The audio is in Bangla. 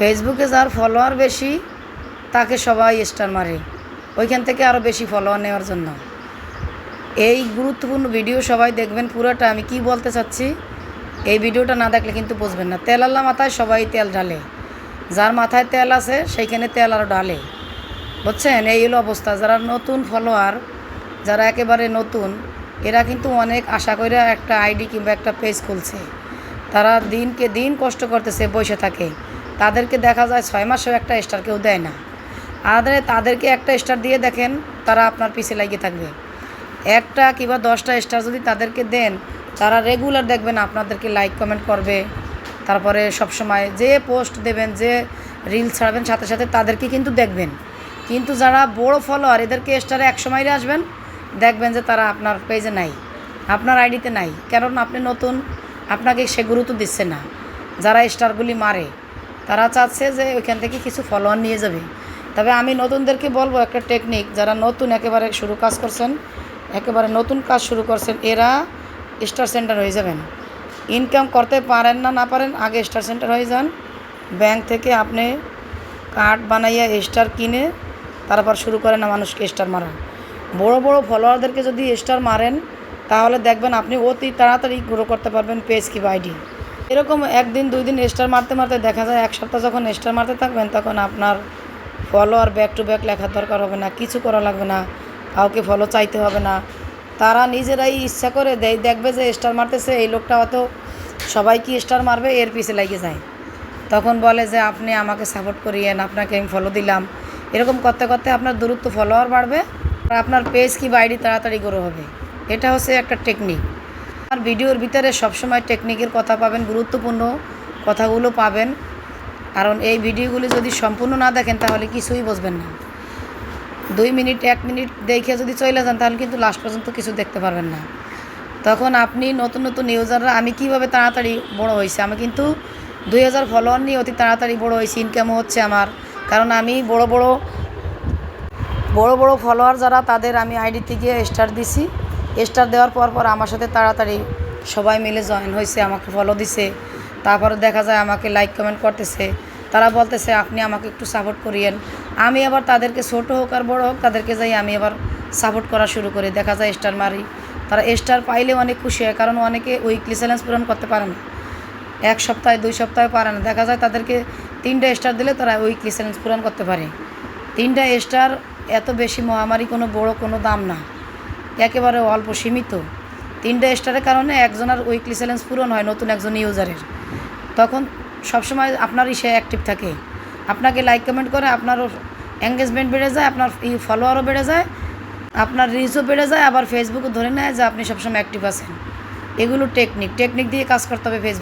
ফেসবুকে যার ফলোয়ার বেশি তাকে সবাই স্টার মারে, ওইখান থেকে আরও বেশি ফলোয়ার নেওয়ার জন্য। এই গুরুত্বপূর্ণ ভিডিও সবাই দেখবেন পুরোটা। আমি কি বলতে চাচ্ছি, এই ভিডিওটা না দেখলে কিন্তু বুঝবেন না। তেল আল্লাহ মাথায় সবাই তেল ঢালে, যার মাথায় তেল আছে সেইখানে তেল আরও ঢালে, বুঝছেন? এই হলো অবস্থা। যারা নতুন ফলোয়ার, যারা একেবারে নতুন, এরা কিন্তু অনেক আশা করে একটা আইডি কিংবা একটা পেজ খুলছে। তারা দিনকে দিন কষ্ট করতেছে, বসে থাকে। তাদেরকে দেখা যায় 6 মাসেও একটা স্টার কেউ দেয় না। তাদেরকে একটা স্টার দিয়ে দেখেন, তারা আপনার পিছে লাগিয়ে থাকবে। একটা কিংবা 10টা স্টার যদি তাদেরকে দেন, তারা রেগুলার দেখবেন আপনাদেরকে লাইক কমেন্ট করবে। তারপরে সবসময় যে পোস্ট দেবেন, যে রিল ছাড়বেন, সাথে সাথে তাদেরকে কিন্তু দেখবেন। কিন্তু যারা বড় ফলোয়ার, এদেরকে স্টারে 100 মাইলে আসবেন, দেখবেন যে তারা আপনার পেজে নাই, আপনার আইডিতে নাই। কারণ আপনি নতুন, আপনাকে সে গুরুত্ব দিচ্ছে না। যারা স্টারগুলি মারে তারা চাচ্ছে যে ওইখান থেকে কিছু ফলোয়ার নিয়ে যাবে। তবে আমি নতুনদেরকে বলবো একটা টেকনিক, যারা নতুন একেবারে একেবারে নতুন কাজ শুরু করছেন, এরা স্টার সেন্টার হয়ে যাবেন। ইনকাম করতে পারেন না পারেন, আগে স্টার সেন্টার হয়ে যান। ব্যাংক থেকে আপনি কার্ড বানাইয়া স্টার কিনে তারপর শুরু করেন না মানুষকে স্টার মারা। বড় বড় ফলোয়ারদেরকে যদি স্টার মারেন, তাহলে দেখবেন আপনি অতি তাড়াতাড়ি গ্রো করতে পারবেন পেজ কি আইডি। এরকম 1 দিন 2 দিন স্টার মারতে মারতে দেখা যায় 1 সপ্তাহ যখন স্টার মারতে থাকবেন, তখন আপনার ফলোয়ার ব্যাক টু ব্যাক লেখার দরকার হবে না, কিছু করা লাগবে না, কাউকে ফলো চাইতে হবে না। তারা নিজেরাই ইচ্ছা করে দেখবে যে স্টার মারতেছে, এই লোকটা হয়তো সবাই কি স্টার মারবে, এর পিছে লেগে যায়। তখন বলে যে আপনি আমাকে সাপোর্ট করিয়েন, আপনাকে আমি ফলো দিলাম। এরকম করতে করতে আপনার দূরত্ব ফলোয়ার বাড়বে, আর আপনার পেজ কি আইডি তাড়াতাড়ি গ্রো হবে। এটা হচ্ছে একটা টেকনিক। আর ভিডিওর ভিতরে সবসময় টেকনিকের কথা পাবেন, গুরুত্বপূর্ণ কথাগুলো পাবেন। কারণ এই ভিডিওগুলি যদি সম্পূর্ণ না দেখেন, তাহলে কিছুই বুঝবেন না। 2 মিনিট 1 মিনিট দেখে যদি চলে যান, তাহলে কিন্তু লাস্ট পর্যন্ত কিছু দেখতে পারবেন না। তখন আপনি নতুন নতুন ইউজাররা, আমি কিভাবে তাড়াতাড়ি বড় হয়েছি, আমি কিন্তু 2000 ফলোয়ার নিয়ে অতি তাড়াতাড়ি বড় হয়েছি, ইনকামও হচ্ছে আমার। কারণ আমি বড় বড় ফলোয়ার যারা, তাদের আমি আইডি থেকে স্টার দিছি। স্টার দেওয়ার পর আমার সাথে তাড়াতাড়ি সবাই মিলে জয়েন হয়েছে, আমাকে ফলো দিছে। তারপরে দেখা যায় আমাকে লাইক কমেন্ট করতেছে, তারা বলতেছে আপনি আমাকে একটু সাপোর্ট করিয়েন। আমি আবার তাদেরকে ছোট হোক আর বড় হোক, তাদেরকে যাই আমি আবার সাপোর্ট করা শুরু করি। দেখা যায় স্টার মারি, তারা স্টার পাইলে অনেক খুশি হয়। কারণ অনেকে উইকলি চ্যালেঞ্জ পূরণ করতে পারে না, 1 সপ্তাহে 2 সপ্তাহে পারে না। দেখা যায় তাদেরকে 3টা স্টার দিলে তারা উইকলি চ্যালেঞ্জ পূরণ করতে পারে। 3টা স্টার এত বেশি মহামারী, কোনো বড় কোনো দাম না, একেবারে অল্প সীমিত। 3টা স্টারের কারণে একজনের উইকলি চ্যালেঞ্জ পূরণ হয়, নতুন একজন ইউজারের। তখন সবসময় আপনারই সে অ্যাক্টিভ থাকে, আপনাকে লাইক কমেন্ট করে, আপনারও এঙ্গেজমেন্ট বেড়ে যায়, আপনার ফলোয়ারও বেড়ে যায়, আপনার রিচও বেড়ে যায়। আবার ফেসবুকও ধরে নেয় যে আপনি সবসময় অ্যাক্টিভ আছেন। এগুলো টেকনিক দিয়ে কাজ করতে হবে ফেসবুক।